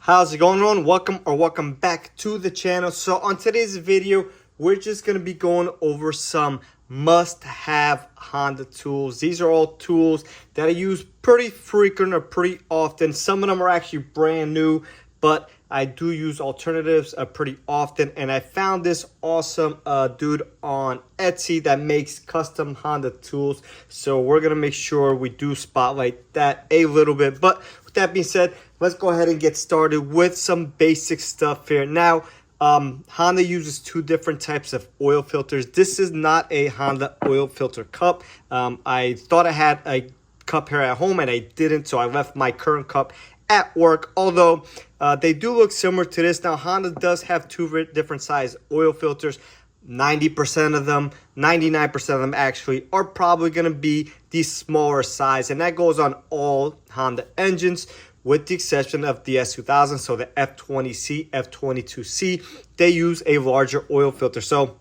How's it going on? Welcome back to the channel. So on today's video, we're just going to be going over some must-have Honda tools. These are all tools that I use pretty frequent or pretty often. Some of them are actually brand new, but I do use alternatives pretty often. And I found this awesome dude on Etsy that makes custom Honda tools. So we're going to make sure we do spotlight that a little bit. But with that being said, let's go ahead and get started with some basic stuff here. Now, Honda uses two different types of oil filters. This is not a Honda oil filter cup. I thought I had a cup here at home and I didn't, so I left my current cup at work, although they do look similar to this. Now, Honda does have two different size oil filters. 90% of them, 99% of them actually, are probably going to be the smaller size, and that goes on all Honda engines, with the exception of the S2000, so the F20C, F22C, they use a larger oil filter. So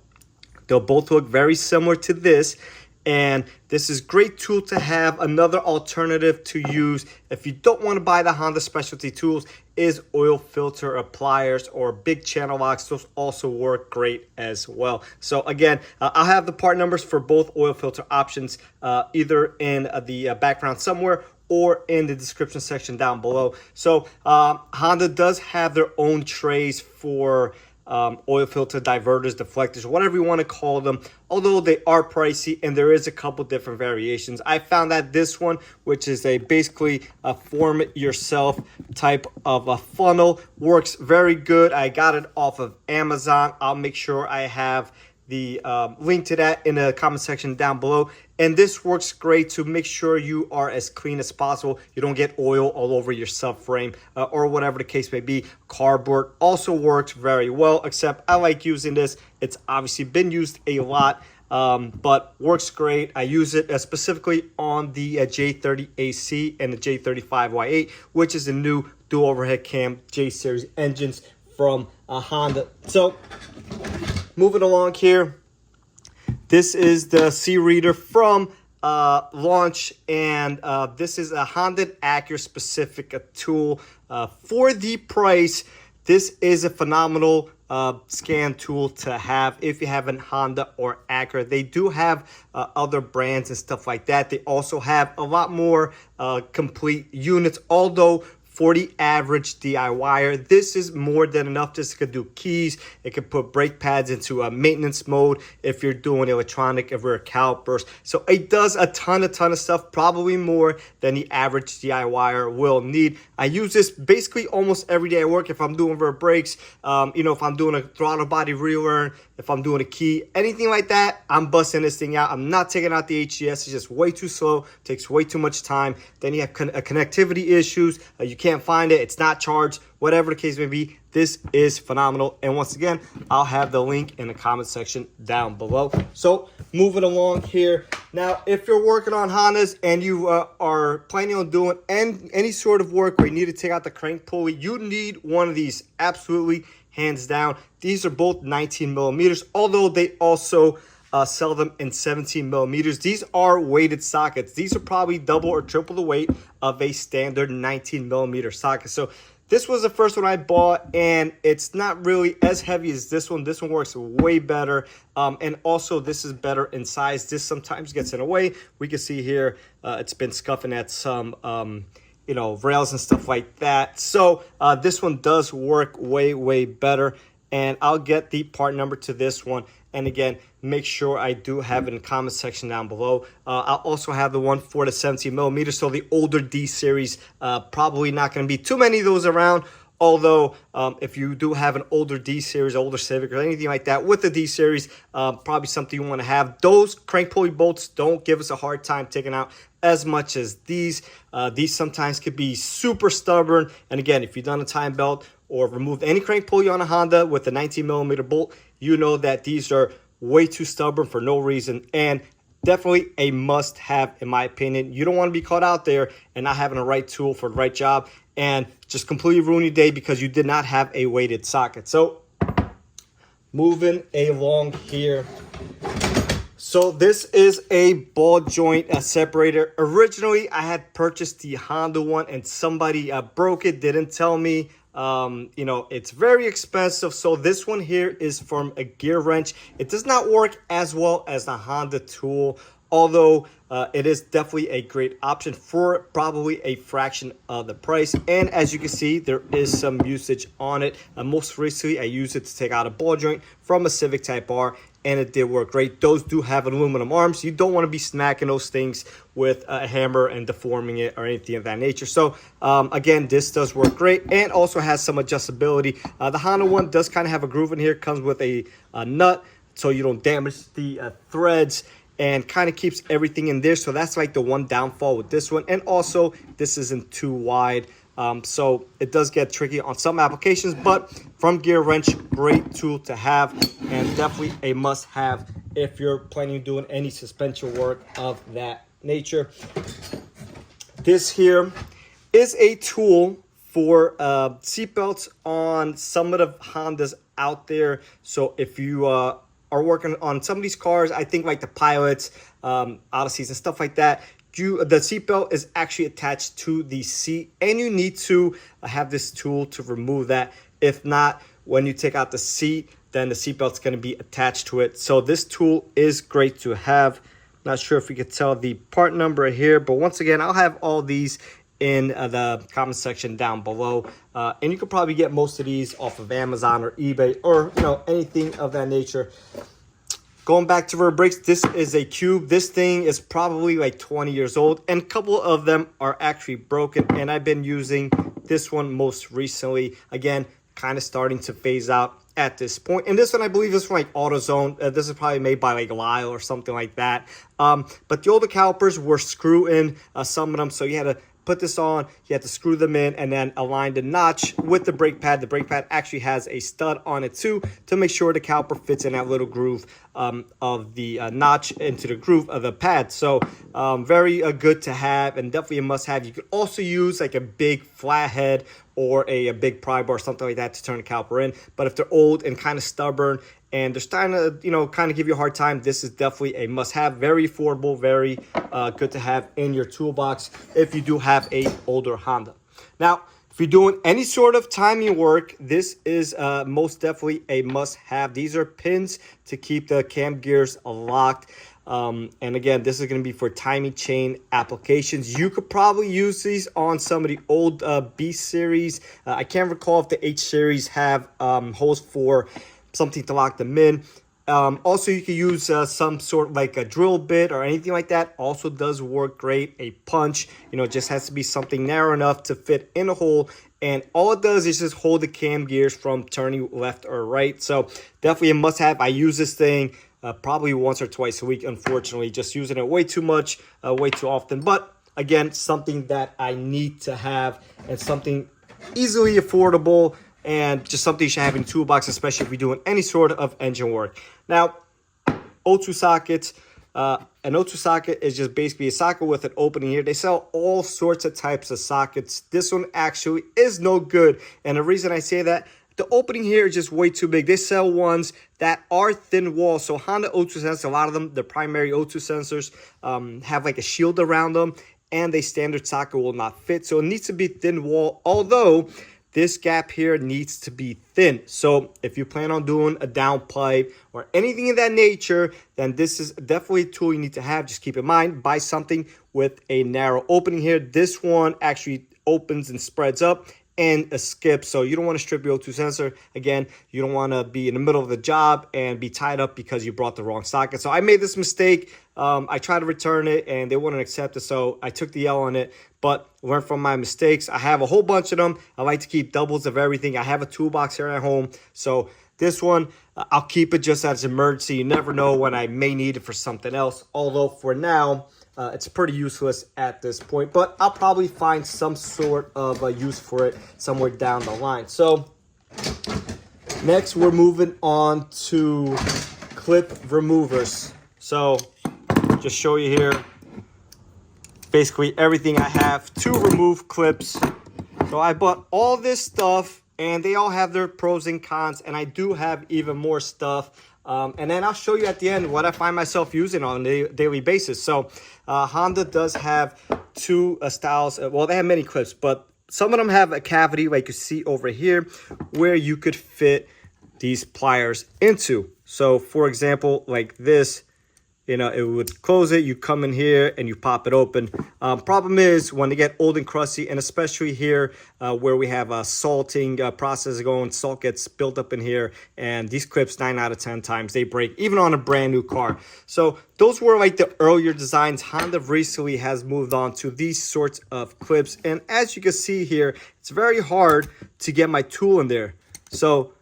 they'll both look very similar to this, and this is a great tool to have. Another alternative to use if you don't want to buy the Honda specialty tools is oil filter pliers or big channel locks. Those also work great as well. So again, I'll have the part numbers for both oil filter options either in the background somewhere or in the description section down below. So Honda does have their own trays for oil filter diverters, deflectors, whatever you want to call them, although they are pricey and there is a couple different variations. I found that this one, which is basically a form it yourself type of a funnel, works very good. I got it off of Amazon. I'll make sure I have the link to that in the comment section down below. And this works great to make sure you are as clean as possible. You don't get oil all over your subframe or whatever the case may be. Cardboard also works very well, except I like using this. It's obviously been used a lot, but works great. I use it specifically on the J30AC and the J35Y8, which is the new dual overhead cam J series engines from Honda. So moving along here, this is the C reader from launch, and this is a Honda Acura specific tool. For the price, this is a phenomenal scan tool to have if you have a Honda or Acura. They do have other brands and stuff like that. They also have a lot more complete units, although for the average DIYer, this is more than enough. This could do keys. It could put brake pads into a maintenance mode if you're doing electronic rear calipers. So it does a ton of stuff, probably more than the average DIYer will need. I use this basically almost every day at work. If I'm doing rear brakes, if I'm doing a throttle body relearn, if I'm doing a key, anything like that, I'm busting this thing out. I'm not taking out the HDS. It's just way too slow, takes way too much time. Then you have connectivity issues. You can't find it. It's not charged. Whatever the case may be, this is phenomenal. And once again, I'll have the link in the comment section down below. So moving along here. Now, if you're working on Hondas and you are planning on doing any sort of work where you need to take out the crank pulley, you need one of these, absolutely, hands down. These are both 19 millimeters, although they also sell them in 17 millimeters. These are weighted sockets. These are probably double or triple the weight of a standard 19 millimeter socket. So this was the first one I bought, and it's not really as heavy as this one. This one works way better, and also this is better in size. This sometimes gets in the way. We can see here it's been scuffing at some rails and stuff like that. So this one does work way better, and I'll get the part number to this one. And again, make sure I do have it in the comment section down below. I'll also have the one for the 17 millimeters. So the older D series, probably not going to be too many of those around. Although, if you do have an older D series, older Civic, or anything like that with the D series, probably something you want to have. Those crank pulley bolts don't give us a hard time taking out as much as these. These sometimes could be super stubborn. And again, if you've done a time belt or removed any crank pulley on a Honda with a 19 millimeter bolt, you know that these are way too stubborn for no reason, and definitely a must-have in my opinion. You don't want to be caught out there and not having the right tool for the right job and just completely ruin your day because you did not have a weighted socket. So moving along here. So this is a ball joint separator. Originally, I had purchased the Honda one and somebody broke it, didn't tell me. You know, it's very expensive. So this one here is from a gear wrench. It does not work as well as the Honda tool, although it is definitely a great option for probably a fraction of the price. And as you can see, there is some usage on it. Most recently, I used it to take out a ball joint from a Civic Type R, and it did work great. Those do have aluminum arms. You don't want to be smacking those things with a hammer and deforming it or anything of that nature. So again, this does work great and also has some adjustability. The Honda one does kind of have a groove in here. Comes with a nut so you don't damage the threads, and kind of keeps everything in there. So that's like the one downfall with this one. And also, this isn't too wide. So it does get tricky on some applications, but from Gear Wrench, great tool to have and definitely a must-have if you're planning on doing any suspension work of that nature. This here is a tool for seatbelts on some of the Hondas out there. So if you are working on some of these cars, I think like the Pilots, Odysseys and stuff like that, the seatbelt is actually attached to the seat, and you need to have this tool to remove that. If not, when you take out the seat, then the seatbelt's going to be attached to it. So this tool is great to have. Not sure if you could tell the part number here, but once again, I'll have all these in the comment section down below, and you could probably get most of these off of Amazon or eBay or anything of that nature. Going back to rear brakes, this is a Cube. This thing is probably like 20 years old, and a couple of them are actually broken, and I've been using this one most recently. Again, kind of starting to phase out at this point. And this one, I believe, is from like AutoZone. This is probably made by like Lyle or something like that. But the older calipers were screw in, some of them, so you had to put this on, you have to screw them in and then align the notch with the brake pad. The brake pad actually has a stud on it too to make sure the caliper fits in that little groove of the notch into the groove of the pad. So very good to have and definitely a must have. You could also use like a big flathead or a big pry bar or something like that to turn the caliper in. But if they're old and kind of stubborn and they're starting to, kind of give you a hard time, this is definitely a must-have. Very affordable, very good to have in your toolbox if you do have a older Honda. Now, if you're doing any sort of timing work, this is most definitely a must-have. These are pins to keep the cam gears locked. And again, this is going to be for timing chain applications. You could probably use these on some of the old B series. I can't recall if the H series have holes for something to lock them in. Also, you can use some sort of like a drill bit or anything like that. Also does work great. A punch, just has to be something narrow enough to fit in a hole. And all it does is just hold the cam gears from turning left or right. So definitely a must have. I use this thing probably once or twice a week, unfortunately. Just using it way too much, way too often. But again, something that I need to have and something easily affordable, and just something you should have in your toolbox, especially if you're doing any sort of engine work. Now, O2 sockets. An O2 socket is just basically a socket with an opening here. They sell all sorts of types of sockets. This one actually is no good. And the reason I say that, the opening here is just way too big. They sell ones that are thin wall. So Honda O2 sensors, a lot of them, the primary O2 sensors, have like a shield around them, and a standard socket will not fit. So it needs to be thin wall, although this gap here needs to be thin. So if you plan on doing a downpipe or anything of that nature, then this is definitely a tool you need to have. Just keep in mind, buy something with a narrow opening here. This one actually opens and spreads up and a skip. So you don't want to strip your O2 sensor. Again, you don't want to be in the middle of the job and be tied up because you brought the wrong socket. So I made this mistake. I tried to return it and they wouldn't accept it. So I took the L on it, but learn from my mistakes. I have a whole bunch of them. I like to keep doubles of everything. I have a toolbox here at home. So this one, I'll keep it just as an emergency. You never know when I may need it for something else. Although for now, it's pretty useless at this point, but I'll probably find some sort of use for it somewhere down the line. So next, we're moving on to clip removers. So just show you here, basically everything I have to remove clips. So I bought all this stuff, and they all have their pros and cons, and I do have even more stuff. And then I'll show you at the end what I find myself using on a daily basis. So Honda does have two styles. Well, they have many clips, but some of them have a cavity like you see over here where you could fit these pliers into. So for example, like this, you know, it would close it, you come in here and you pop it open. Problem is when they get old and crusty, and especially here where we have a salting process going, salt gets built up in here, and these clips 9 out of 10 times they break, even on a brand new car. So those were like the earlier designs. Honda recently has moved on to these sorts of clips, and as you can see here, it's very hard to get my tool in there. So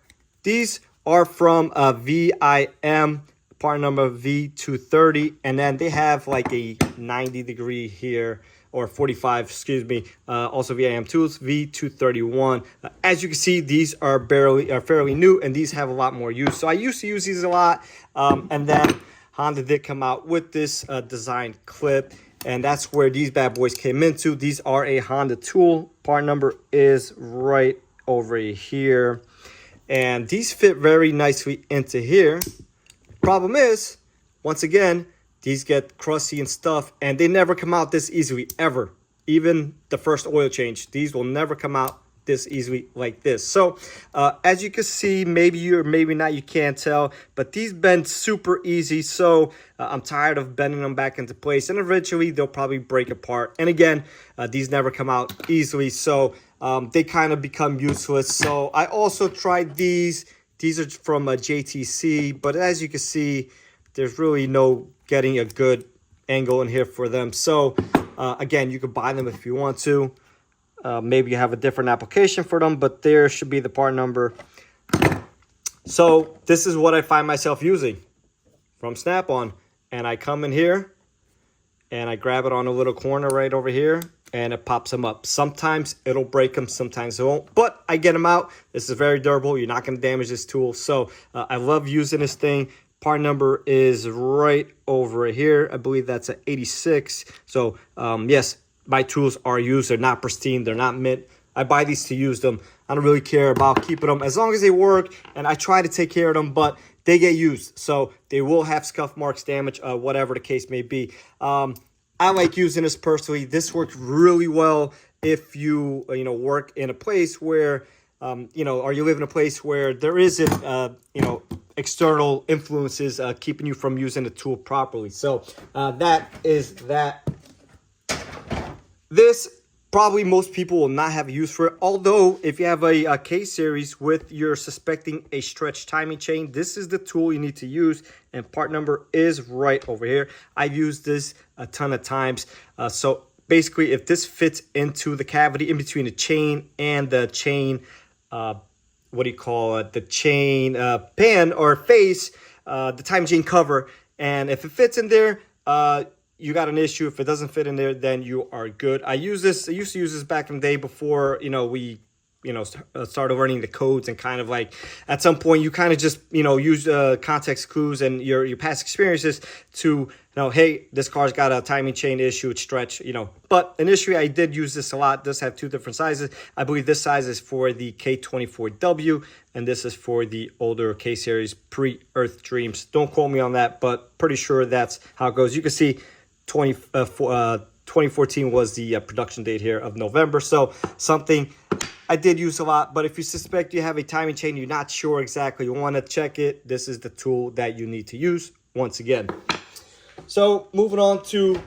these are from VIM, part number V230, and then they have like a 90-degree here, or 45, excuse me, also VIM tools, V231. As you can see, these are fairly new, and these have a lot more use. So I used to use these a lot, and then Honda did come out with this design clip, and that's where these bad boys came into. These are a Honda tool. Part number is right over here, and these fit very nicely into here. Problem is, once again, these get crusty and stuff, and they never come out this easily, ever. Even the first oil change, these will never come out this easily like this. So as you can see, maybe you or maybe not, you can't tell, but these bend super easy. So I'm tired of bending them back into place, and eventually they'll probably break apart. And again, these never come out easily, so they kind of become useless. So I also tried these. These are from a JTC, but as you can see, there's really no getting a good angle in here for them. So again, you can buy them if you want to. Maybe you have a different application for them, but there should be the part number. So this is what I find myself using from Snap-on. And I come in here and I grab it on a little corner right over here, and it pops them up. Sometimes it'll break them, sometimes it won't, but I get them out. This is very durable. You're not going to damage this tool. So I love using this thing. Part number is right over here. I believe that's an 86. So yes, my tools are used. They're not pristine. They're not mint. I buy these to use them. I don't really care about keeping them as long as they work, and I try to take care of them, but they get used. So they will have scuff marks, damage, whatever the case may be. I like using this personally. This works really well if you work in a place where or you live in a place where there isn't external influences keeping you from using the tool properly. So that is that. This probably most people will not have a use for it. Although if you have a K-series with you're suspecting a stretch timing chain, this is the tool you need to use, and part number is right over here. I've used this a ton of times. So basically, if this fits into the cavity in between the chain and the chain, what do you call it? The chain pan or face, the timing chain cover, and if it fits in there, you got an issue. If it doesn't fit in there, then you are good. I used to use this back in the day before, we, started learning the codes, and kind of like at some point you kind of just, use context clues and your past experiences to know, hey, this car's got a timing chain issue, it's stretch, But initially I did use this a lot. It does have two different sizes. I believe this size is for the K24W, and this is for the older K-series pre-Earth Dreams. Don't quote me on that, but pretty sure that's how it goes. You can see 2014 was the production date here of November. So something I did use a lot. But if you suspect you have a timing chain, you're not sure exactly, you want to check it, this is the tool that you need to use once again. So moving on to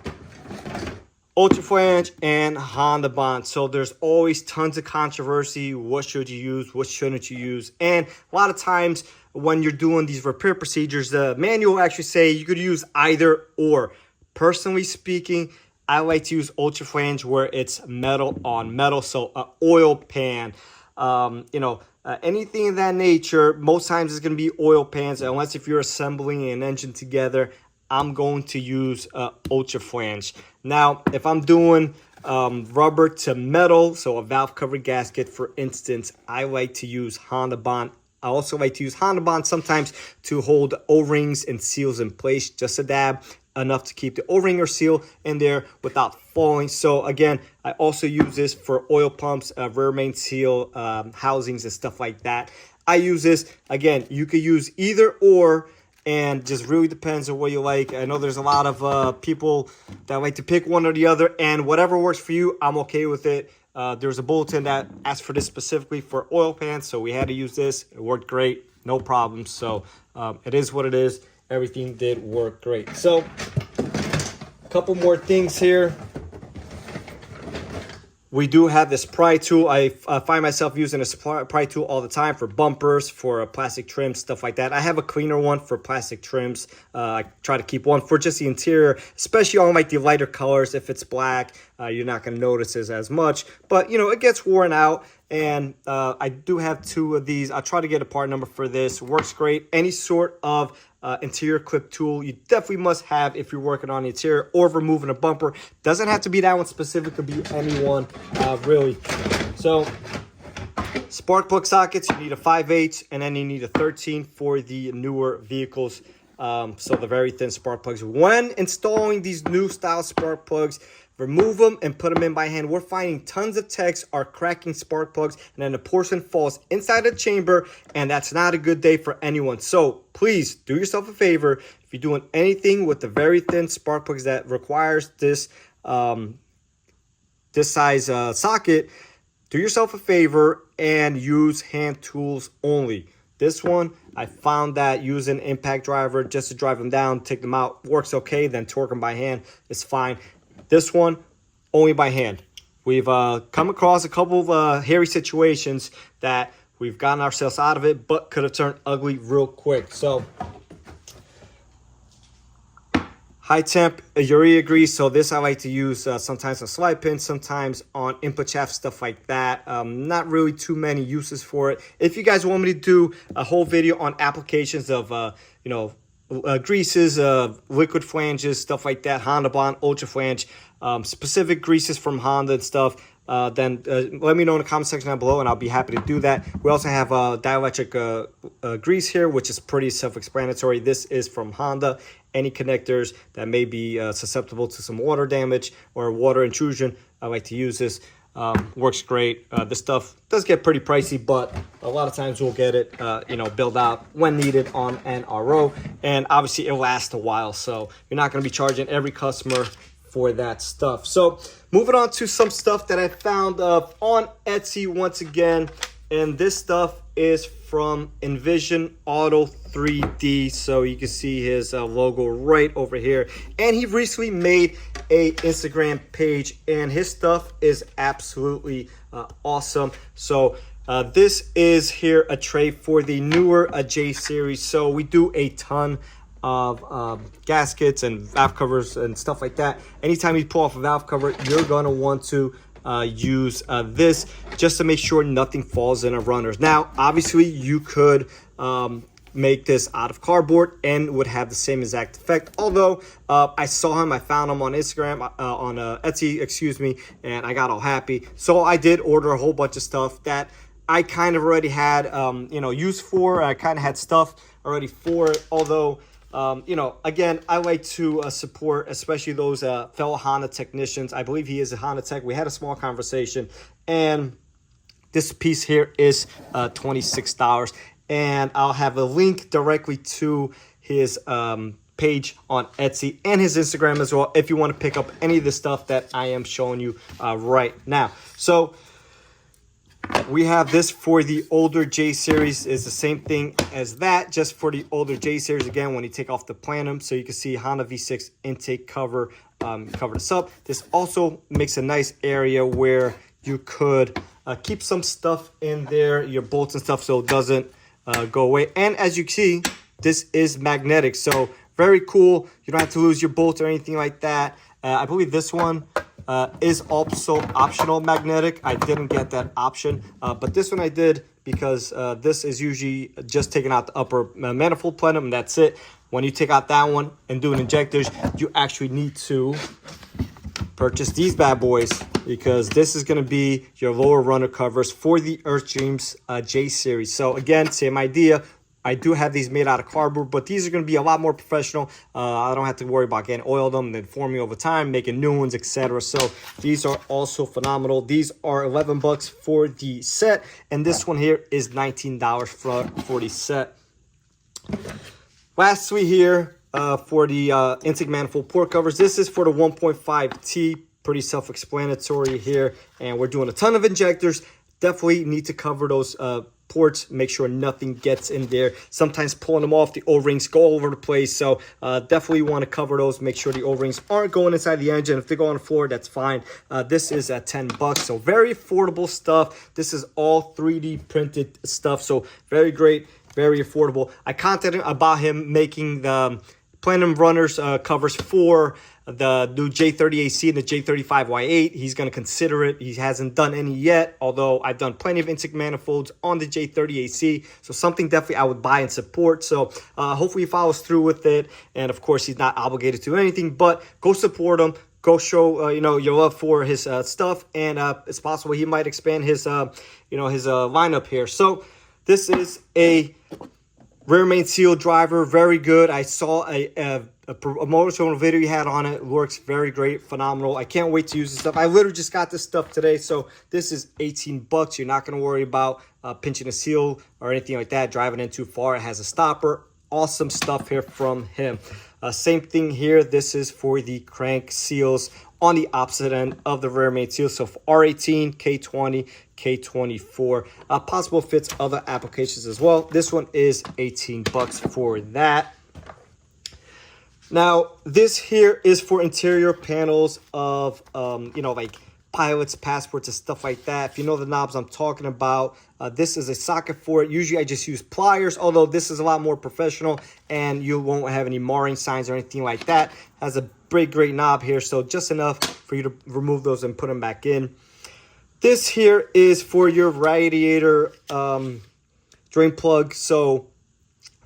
Ultra Flange and Honda Bond. So there's always tons of controversy. What should you use? What shouldn't you use? And a lot of times when you're doing these repair procedures, the manual actually say you could use either or. Personally speaking, I like to use Ultra Flange where it's metal on metal. So an oil pan, anything of that nature. Most times it's going to be oil pans, unless if you're assembling an engine together. I'm going to use Ultra Flange. Now, if I'm doing rubber to metal, so a valve cover gasket, for instance, I like to use Honda Bond. I also like to use Honda Bond sometimes to hold O-rings and seals in place, just a dab, enough to keep the O-ring or seal in there without falling. So again, I also use this for oil pumps, rear main seal, housings and stuff like that. I use this, again, you could use either or, and just really depends on what you like. I know there's a lot of people that like to pick one or the other, and whatever works for you, I'm okay with it. There's a bulletin that asked for this specifically for oil pans, so we had to use this. It worked great, no problems. So it is what it is. Everything did work great. So a couple more things here. We do have this pry tool. I find myself using this pry tool all the time for bumpers, for plastic trims, stuff like that. I have a cleaner one for plastic trims. I try to keep one for just the interior, especially on like the lighter colors. If it's black, you're not going to notice it as much. But, you know, it gets worn out. And I do have 2 of these. I'll try to get a part number for this. Works great. Any sort of interior clip tool you definitely must have if you're working on the interior or removing a bumper. Doesn't have to be that one specific, could be any one, really. So spark plug sockets, you need a 5/8 and then you need a 13 for the newer vehicles. So the very thin spark plugs. When installing these new style spark plugs, remove them and put them in by hand. We're finding tons of techs are cracking spark plugs and then the portion falls inside the chamber, and that's not a good day for anyone. So please do yourself a favor. If you're doing anything with the very thin spark plugs that requires this this size socket, do yourself a favor and use hand tools only. This one, I found that using impact driver just to drive them down, take them out, works okay. Then torque them by hand is fine. This one, only by hand. We've come across a couple of hairy situations that we've gotten ourselves out of it, but could have turned ugly real quick. So, high temp urea grease. So this I like to use sometimes on slide pins, sometimes on input shaft, stuff like that. Not really too many uses for it. If you guys want me to do a whole video on applications of, you know, greases, liquid flanges, stuff like that, Honda Bond, Ultra Flange, specific greases from Honda and stuff, then let me know in the comment section down below and I'll be happy to do that. We also have dielectric grease here, which is pretty self-explanatory. This is from Honda. Any connectors that may be susceptible to some water damage or water intrusion, I like to use this. Works great. This stuff does get pretty pricey, but a lot of times we'll get it, you know, built out when needed on an RO, and obviously it lasts a while, so you're not going to be charging every customer for that stuff. So moving on to some stuff that I found on Etsy once again, and this stuff is from Envision Auto 3D. So you can see his logo right over here, and he recently made a Instagram page, and his stuff is absolutely awesome. So this is here a tray for the newer J series. So we do a ton of gaskets and valve covers and stuff like that. Anytime you pull off a valve cover, you're gonna want to use this just to make sure nothing falls in a runners. Now obviously you could make this out of cardboard and would have the same exact effect, although I saw him, I found him on Instagram, on Etsy, excuse me, and I got all happy. So I did order a whole bunch of stuff that I kind of already had you know, use for. I kind of had stuff already for it, although you know, again, I like to support especially those fellow Honda technicians. I believe he is a Honda tech. We had a small conversation, and this piece here is $26, and I'll have a link directly to his page on Etsy and his Instagram as well if you want to pick up any of the stuff that I am showing you right now. So we have this for the older J series. Is the same thing as that, just for the older J series. Again, when you take off the plenum, so you can see Honda V6 intake cover, cover this up. This also makes a nice area where you could keep some stuff in there, your bolts and stuff, so it doesn't go away. And as you can see, this is magnetic, so very cool. You don't have to lose your bolts or anything like that. I believe this one is also optional magnetic. I didn't get that option, but this one I did, because this is usually just taking out the upper manifold plenum and that's it. When you take out that one and doing injectors, you actually need to purchase these bad boys, because this is going to be your lower runner covers for the Earthstreams J series. So again, same idea. I do have these made out of cardboard, but these are going to be a lot more professional. I don't have to worry about getting oil them and then forming over time, making new ones, etc. So these are also phenomenal. These are $11 for the set, and this one here is $19 for the set. Lastly here, for the intake manifold port covers, this is for the 1.5T pretty self-explanatory here. And we're doing a ton of injectors. Definitely need to cover those ports, make sure nothing gets in there. Sometimes pulling them off, the O-rings go all over the place. So definitely want to cover those, make sure the O-rings aren't going inside the engine. If they go on the floor, that's fine. This is at $10, so very affordable stuff. This is all 3D printed stuff, so very great, very affordable. I contacted him about him making the Platinum Runners covers for the new J30AC and the J35Y8. He's going to consider it. He hasn't done any yet, although I've done plenty of intake manifolds on the J30AC. So something definitely I would buy and support. So hopefully he follows through with it. And of course, he's not obligated to anything, but go support him. Go show you know, your love for his stuff, and it's possible he might expand his you know, his lineup here. So this is a rear main seal driver, very good. I saw a promotional video you had on it. It works very great, phenomenal. I can't wait to use this stuff. I literally just got this stuff today, so this is $18. You're not going to worry about pinching a seal or anything like that, driving in too far. It has a stopper. Awesome stuff here from him. Same thing here. This is for the crank seals on the opposite end of the rear main seal. So for R18, K20, K24. Possible fits other applications as well. This one is $18 for that. Now, this here is for interior panels of, you know, like pilots, passports, and stuff like that. If you know the knobs I'm talking about, this is a socket for it. Usually I just use pliers, although this is a lot more professional and you won't have any marring signs or anything like that. Has a great knob here, so just enough for you to remove those and put them back in. This here is for your radiator drain plug. So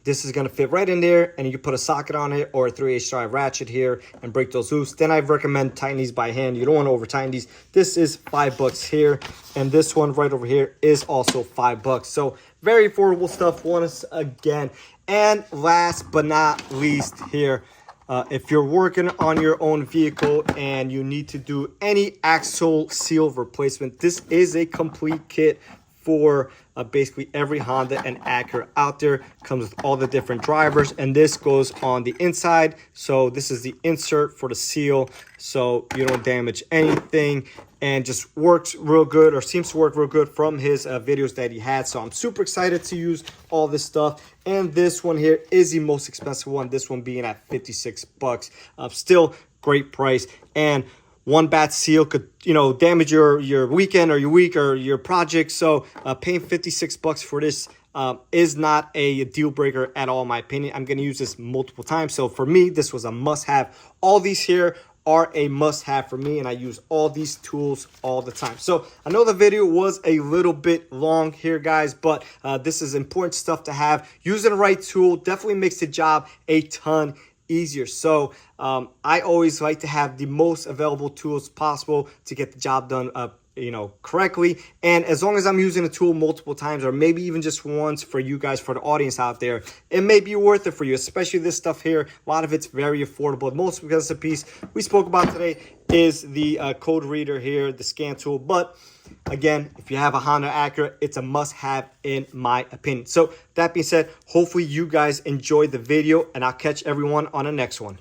this is going to fit right in there, and you can put a socket on it or a 3/8 drive ratchet here and break those loose. Then I recommend tighten these by hand. You don't want to over tighten these. This is $5 here, and this one right over here is also $5. So very affordable stuff once again. And last but not least here, if you're working on your own vehicle and you need to do any axle seal replacement, this is a complete kit for basically every Honda and Acura out there. Comes with all the different drivers, and this goes on the inside. So this is the insert for the seal, so you don't damage anything, and just works real good, or seems to work real good from his videos that he had. So I'm super excited to use all this stuff. And this one here is the most expensive one, this one being at $56. Still great price. And one bad seal could, you know, damage your weekend or your week or your project. So paying $56 for this is not a deal breaker at all, in my opinion. I'm going to use this multiple times. So for me, this was a must-have. All these here are a must-have for me, and I use all these tools all the time. So I know the video was a little bit long here, guys, but this is important stuff to have. Using the right tool definitely makes the job a ton easier. So I always like to have the most available tools possible to get the job done you know, correctly. And as long as I'm using a tool multiple times, or maybe even just once for you guys, for the audience out there, it may be worth it for you, especially this stuff here. A lot of it's very affordable. The most expensive piece we spoke about today is the code reader here, the scan tool. But again, if you have a Honda Acura, it's a must-have in my opinion. So that being said, hopefully you guys enjoyed the video, and I'll catch everyone on the next one.